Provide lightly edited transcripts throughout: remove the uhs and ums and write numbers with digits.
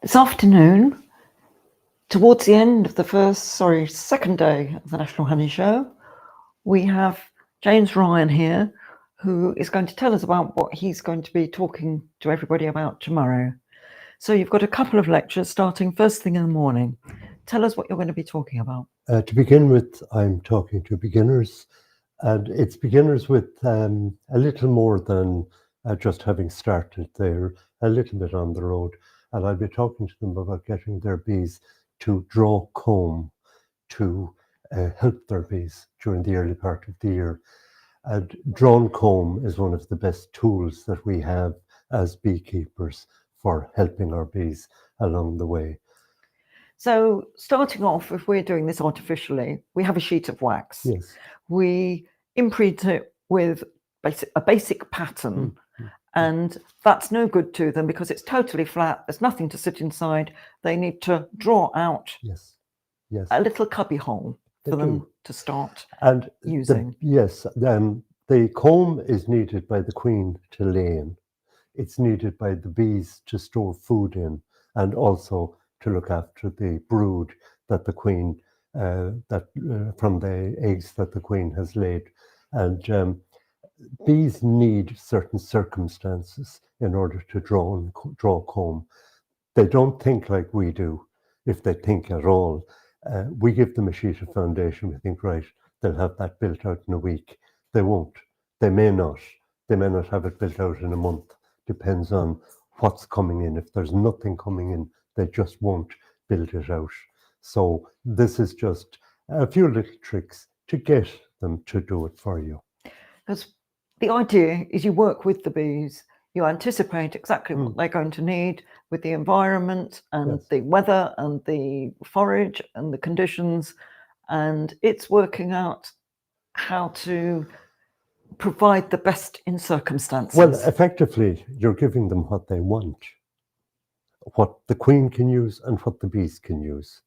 This afternoon, towards the end of the second day of the National Honey Show, we have James Ryan here, who is going to tell us about what he's going to be talking to everybody about tomorrow. So you've got a couple of lectures starting first thing in the morning. Tell us what you're going to be talking about. To begin with, I'm talking to beginners, and it's beginners with a little more than just having started. They're a little bit on the road, and I'll be talking to them about getting their bees to draw comb to help their bees during the early part of the year. And drawn comb is one of the best tools that we have as beekeepers for helping our bees along the way. So starting off, if we're doing this artificially, we have a sheet of wax. Yes. We imprint it with a basic pattern. And that's no good to them because it's totally flat. There's nothing to sit inside. They need to draw out a little cubby hole for them to start using. The comb is needed by the queen to lay in. It's needed by the bees to store food in, and also to look after the brood that the queen, from the eggs that the queen has laid. And bees need certain circumstances in order to draw comb. They don't think like we do, if they think at all. We give them a sheet of foundation. We think, right, they'll have that built out in a week. They won't. They may not. They may not have it built out in a month. Depends on what's coming in. If there's nothing coming in, they just won't build it out. So this is just a few little tricks to get them to do it for you. Because the idea is you work with the bees, you anticipate exactly what they're going to need with the environment and the weather and the forage and the conditions, and it's working out how to provide the best in circumstances. Well, effectively, you're giving them what they want, what the queen can use and what the bees can use.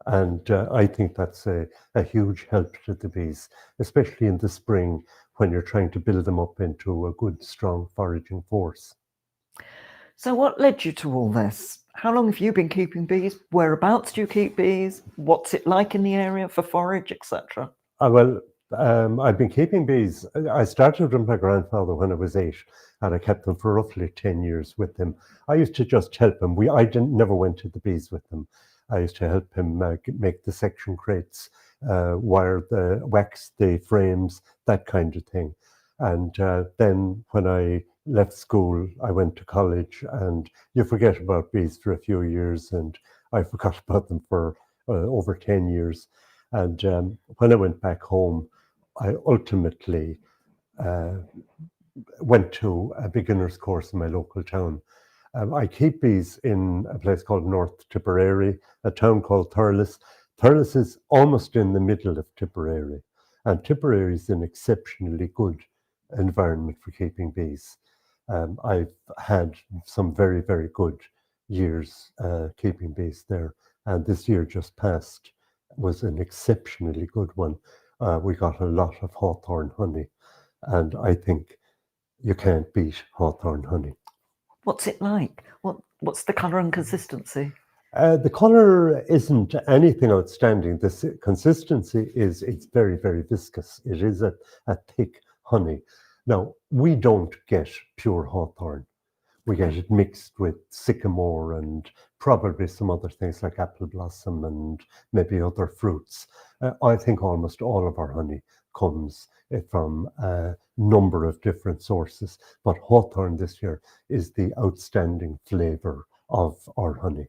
And I think that's a huge help to the bees, especially in the spring when you're trying to build them up into a good, strong foraging force. So what led you to all this? How long have you been keeping bees? Whereabouts do you keep bees? What's it like in the area for forage, etc.? I've been keeping bees. I started with my grandfather when I was 8, and I kept them for roughly 10 years with him. I used to just help him. Never went to the bees with him. I used to help him make the section crates, wire wax the frames, that kind of thing. And then when I left school, I went to college, and you forget about bees for a few years, and I forgot about them for over 10 years. And when I went back home, I ultimately went to a beginner's course in my local town. I keep bees in a place called North Tipperary, a town called Thurles. Thurles is almost in the middle of Tipperary, and Tipperary is an exceptionally good environment for keeping bees. I've had some very, very good years keeping bees there, and this year just passed was an exceptionally good one. We got a lot of hawthorn honey, and I think you can't beat hawthorn honey. What's it like? What's the colour and consistency? The colour isn't anything outstanding. The consistency is, it's very, very viscous. It is a thick honey. Now, we don't get pure hawthorn. We get it mixed with sycamore and probably some other things like apple blossom and maybe other fruits. I think almost all of our honey comes from a number of different sources, but hawthorn this year is the outstanding flavour of our honey.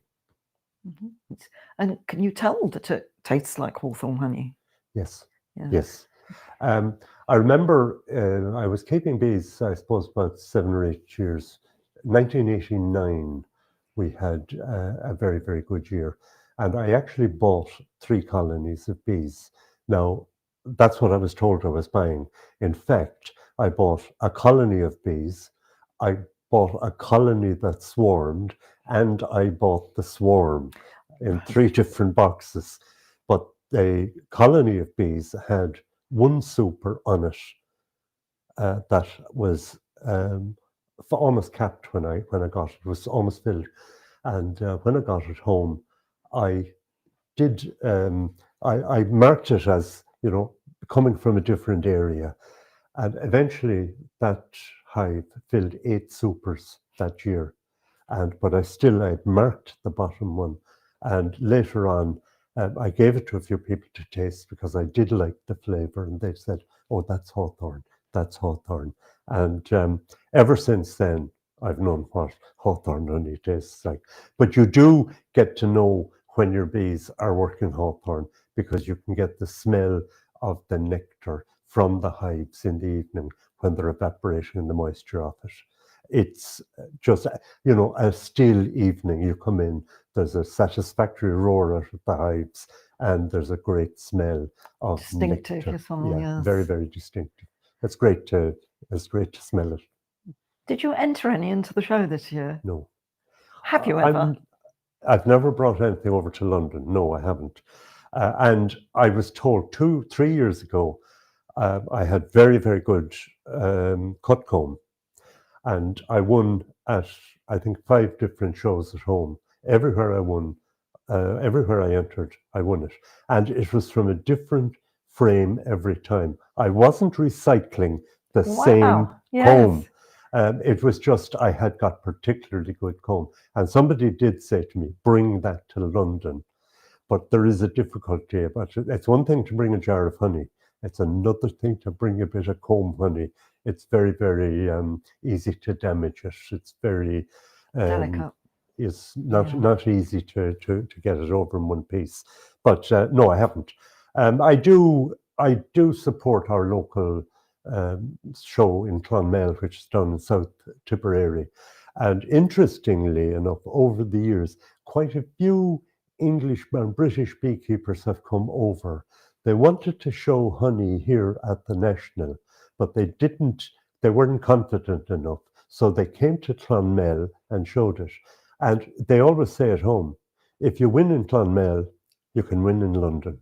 Mm-hmm. And can you tell that it tastes like hawthorn honey? Yes, yes. I remember I was keeping bees, I suppose, about 7 or 8 years. 1989, we had a very, very good year. And I actually bought 3 colonies of bees. Now, that's what I was told I was buying. In fact, I bought a colony of bees, I bought a colony that swarmed, and I bought the swarm in 3 different boxes. But the colony of bees had one super on it that was almost capped when I got it. It was almost filled. And when I got it home, I did, I marked it as, coming from a different area. And eventually that hive filled 8 supers that year. But I had marked the bottom one. And later on, I gave it to a few people to taste because I did like the flavor. And they said, "Oh, that's hawthorn. That's hawthorn." And ever since then, I've known what hawthorn honey tastes like. But you do get to know when your bees are working hawthorn because you can get the smell of the nectar from the hives in the evening when they're evaporating the moisture off it. It's just, a still evening. You come in, there's a satisfactory roar out of the hives, and there's a great smell of Distinctive nectar. as well, Yeah, yes. very, very distinctive. It's great to smell it. Did you enter any into the show this year? No. Have you ever? I've never brought anything over to London. No, I haven't. And I was told 3 years ago, I had very, very good cut comb. And I won at, I think, 5 different shows at home. Everywhere I won, everywhere I entered, I won it. And it was from a different frame every time. I wasn't recycling the same comb. It was just I had got particularly good comb. And somebody did say to me, "Bring that to London." But there is a difficulty about it. It's one thing to bring a jar of honey. It's another thing to bring a bit of comb honey. It's very, very easy to damage it. It's very Delicate. It's not easy to get it over in one piece. But no, I haven't. I do support our local show in Clonmel, which is done in South Tipperary. And interestingly enough, over the years, quite a few English and British beekeepers have come over. They wanted to show honey here at the National, but they weren't confident enough. So they came to Clonmel and showed it. And they always say at home, if you win in Clonmel, you can win in London.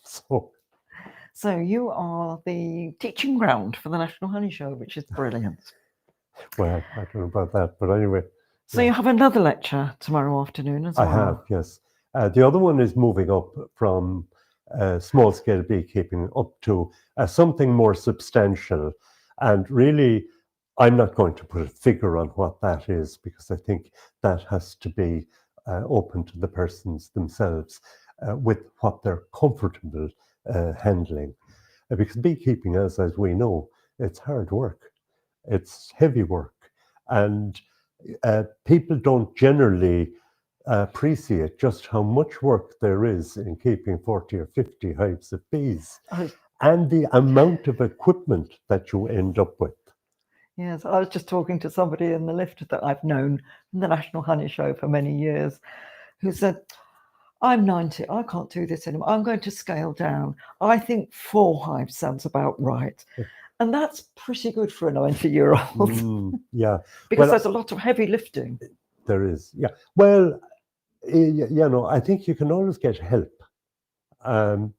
So you are the teaching ground for the National Honey Show, which is brilliant. Well, I don't know about that, but anyway. So you have another lecture tomorrow afternoon as well? I have, yes. The other one is moving up from small-scale beekeeping up to something more substantial. And really, I'm not going to put a figure on what that is because I think that has to be open to the persons themselves with what they're comfortable handling. Because beekeeping, as we know, it's hard work. It's heavy work. And people don't generally appreciate just how much work there is in keeping 40 or 50 hives of bees and the amount of equipment that you end up with. Yes, I was just talking to somebody in the lift that I've known from the National Honey Show for many years who said, "I'm 90, I can't do this anymore. I'm going to scale down. I think 4 hives sounds about right." And that's pretty good for a 90-year-old. Yeah. Because there's a lot of heavy lifting. There is, yeah. Well, I think you can always get help.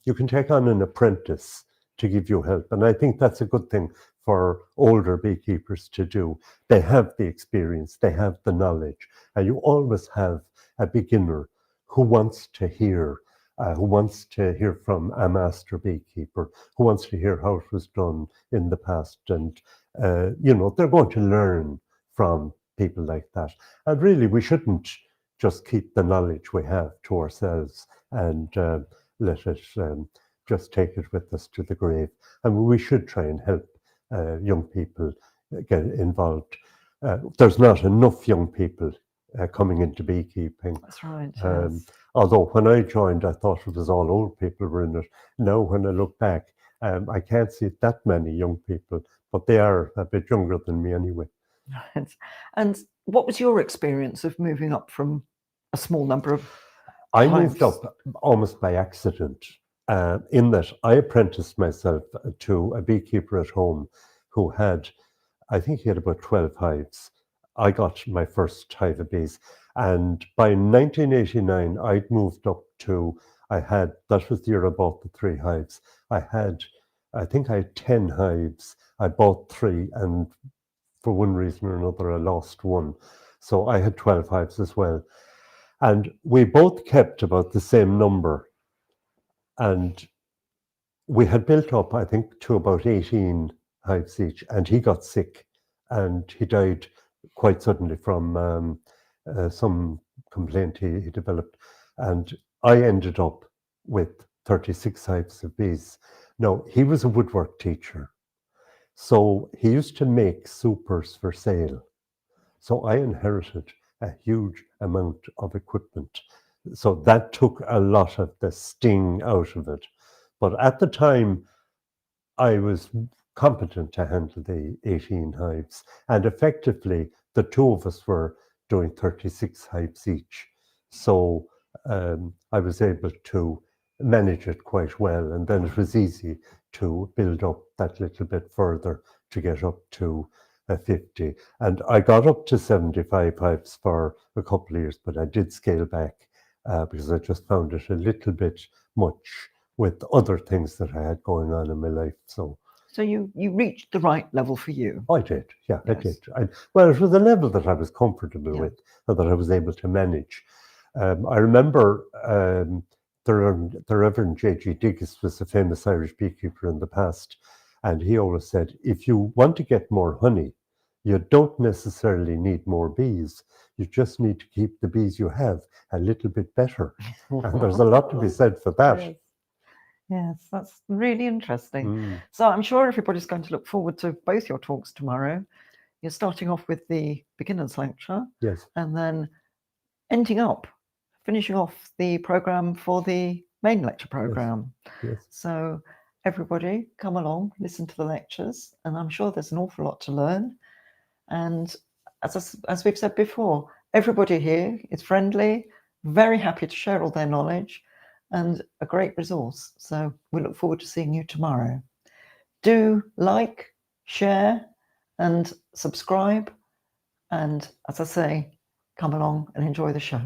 You can take on an apprentice to give you help. And I think that's a good thing for older beekeepers to do. They have the experience, they have the knowledge, and you always have a beginner who wants to hear from a master beekeeper, who wants to hear how it was done in the past. And, they're going to learn from people like that. And really, we shouldn't just keep the knowledge we have to ourselves and let it just take it with us to the grave. And we should try and help young people get involved. There's not enough young people coming into beekeeping. That's right. Yes. Although when I joined, I thought it was all old people were in it. Now, when I look back, I can't see that many young people, but they are a bit younger than me anyway. Right. And what was your experience of moving up from a small number of I moved up almost by accident, in that I apprenticed myself to a beekeeper at home who had, I think he had about 12 hives. I got my first hive of bees. And by 1989, I'd moved up to, that was the year I bought the 3 hives. I think I had 10 hives. I bought 3, and for one reason or another, I lost 1. So I had 12 hives as well. And we both kept about the same number. And we had built up, I think, to about 18 hives each. And he got sick and he died quite suddenly from some complaint he developed. And I ended up with 36 hives of bees. Now, he was a woodwork teacher. So he used to make supers for sale. So I inherited a huge amount of equipment. So that took a lot of the sting out of it. But at the time, I was competent to handle the 18 hives. And effectively, the two of us were doing 36 hives each. So I was able to manage it quite well. And then it was easy to build up that little bit further to get up to 50. And I got up to 75 hives for a couple of years, but I did scale back because I just found it a little bit much with other things that I had going on in my life. So you reached the right level for you. I did, yeah, Yes. I did. Well, it was a level that I was comfortable Yeah. with and that I was able to manage. I remember the Reverend J.G. Digges was a famous Irish beekeeper in the past, and he always said, if you want to get more honey, you don't necessarily need more bees. You just need to keep the bees you have a little bit better. And there's a lot to be said for that. Yes. Yes, that's really interesting. Mm, So I'm sure everybody's going to look forward to both your talks tomorrow. You're starting off with the beginners lecture yes, and then finishing off the program for the main lecture program. yes. So everybody come along, listen to the lectures, and I'm sure there's an awful lot to learn. And as we've said before, everybody here is friendly, very happy to share all their knowledge, and a great resource. So we look forward to seeing you tomorrow. Do like, share, and subscribe. And as I say, come along and enjoy the show.